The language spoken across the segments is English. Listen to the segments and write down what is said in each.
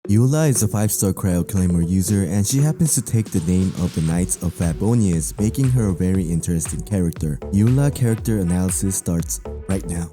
Eula is a 5-star cryo claymore user, and she happens to take the name of the Knights of Favonius, making her a very interesting character. Eula character analysis starts right now.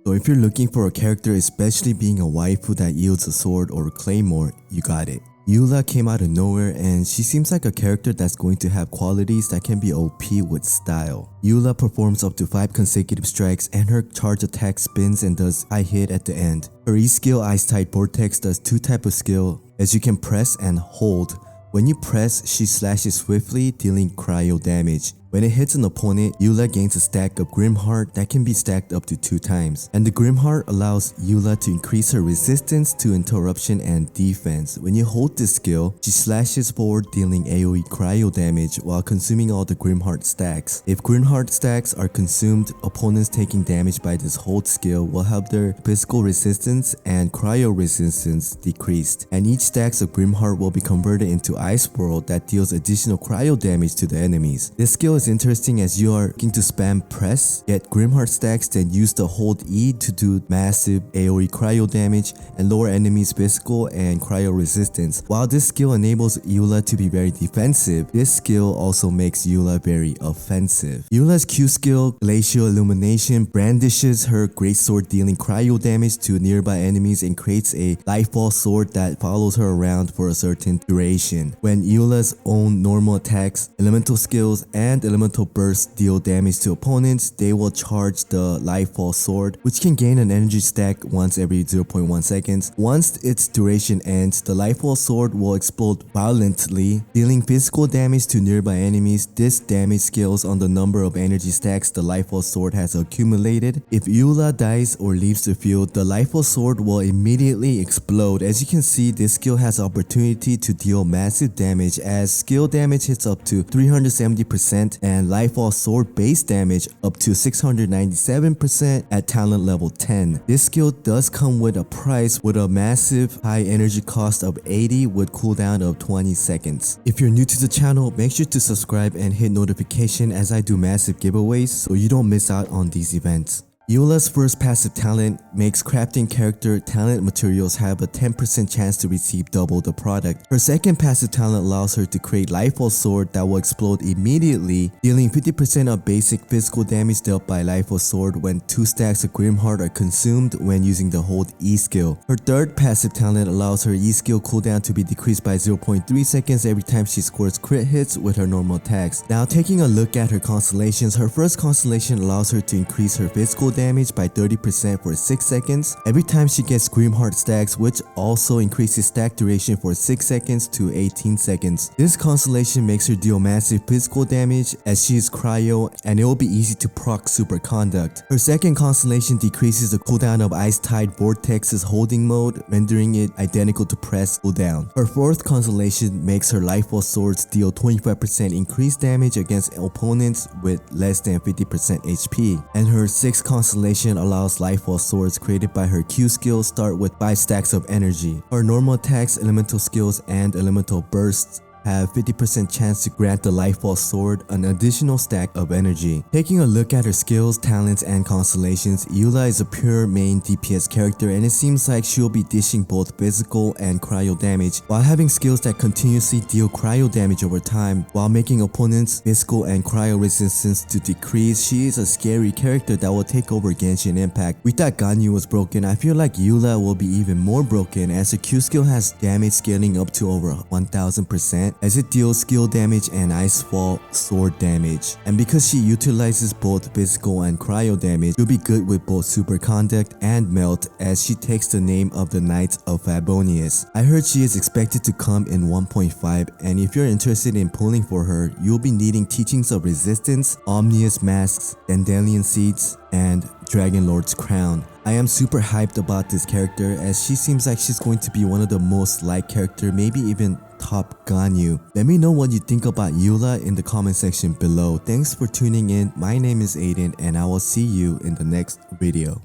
So if you're looking for a character, especially being a waifu that yields a sword or a claymore, you got it. Eula came out of nowhere, and she seems like a character that's going to have qualities that can be OP with style. Eula performs up to 5 consecutive strikes, and her charge attack spins and does high hit at the end. Her E skill Ice Tide Vortex does 2 types of skill, as you can press and hold. When you press, she slashes swiftly, dealing cryo damage. When it hits an opponent, Eula gains a stack of Grim Heart that can be stacked up to 2 times. And the Grim Heart allows Eula to increase her resistance to interruption and defense. When you hold this skill, she slashes forward, dealing AoE cryo damage while consuming all the Grim Heart stacks. If Grim Heart stacks are consumed, opponents taking damage by this hold skill will have their physical resistance and cryo resistance decreased. And each stacks of Grim Heart will be converted into Ice World that deals additional cryo damage to the enemies. This skill is interesting as you are looking to spam press, get Grimheart stacks, then use the hold E to do massive AoE cryo damage and lower enemies' physical and cryo resistance. While this skill enables Eula to be very defensive, this skill also makes Eula very offensive. Eula's Q skill, Glacial Illumination, brandishes her greatsword, dealing cryo damage to nearby enemies and creates a Lightfall sword that follows her around for a certain duration. When Eula's own normal attacks, elemental skills, and elemental bursts deal damage to opponents, they will charge the Lightfall sword, which can gain an energy stack once every 0.1 seconds. Once its duration ends, the Lightfall sword will explode violently, dealing physical damage to nearby enemies. This damage scales on the number of energy stacks the Lightfall sword has accumulated. If Eula dies or leaves the field, the Lightfall sword will immediately explode. As you can see, this skill has opportunity to deal massive damage, as skill damage hits up to 370% and Lightfall sword base damage up to 697% at talent level 10. This skill does come with a price, with a massive high energy cost of 80 with cooldown of 20 seconds. If you're new to the channel, make sure to subscribe and hit notification as I do massive giveaways so you don't miss out on these events. Eula's first passive talent makes crafting character talent materials have a 10% chance to receive double the product. Her second passive talent allows her to create Lightfall sword that will explode immediately, dealing 50% of basic physical damage dealt by Lightfall sword when 2 stacks of Grimheart are consumed when using the hold E skill. Her third passive talent allows her E skill cooldown to be decreased by 0.3 seconds every time she scores crit hits with her normal attacks. Now taking a look at her constellations, her first constellation allows her to increase her physical damage by 30% for 6 seconds every time she gets Grimheart stacks, which also increases stack duration for 6 seconds to 18 seconds. This constellation makes her deal massive physical damage as she is cryo, and it will be easy to proc superconduct. Her second constellation decreases the cooldown of Ice Tide Vortex's holding mode, rendering it identical to press cooldown. Her fourth constellation makes her Lightfall swords deal 25% increased damage against opponents with less than 50% HP, and her sixth constellation allows Lightfall swords created by her Q skill start with 5 stacks of energy. Her normal attacks, elemental skills, and elemental bursts have 50% chance to grant the Lightfall sword an additional stack of energy. Taking a look at her skills, talents, and constellations, Eula is a pure main DPS character, and it seems like she'll be dishing both physical and cryo damage while having skills that continuously deal cryo damage over time while making opponents' physical and cryo resistance to decrease. She is a scary character that will take over Genshin Impact. We thought Ganyu was broken. I feel like Eula will be even more broken as her Q skill has damage scaling up to over 1000%. as it deals skill damage and Icefall sword damage. And because she utilizes both physical and cryo damage, she'll be good with both superconduct and melt, as she takes the name of the Knights of Favonius. I heard she is expected to come in 1.5, and if you're interested in pulling for her, you'll be needing Teachings of Resistance, Omnius Masks, Dandelion Seeds, and Dragon Lord's Crown. I am super hyped about this character, as she seems like she's going to be one of the most liked character, maybe even top Ganyu. Let me know what you think about Eula in the comment section below. Thanks for tuning in. My name is Aiden, and I will see you in the next video.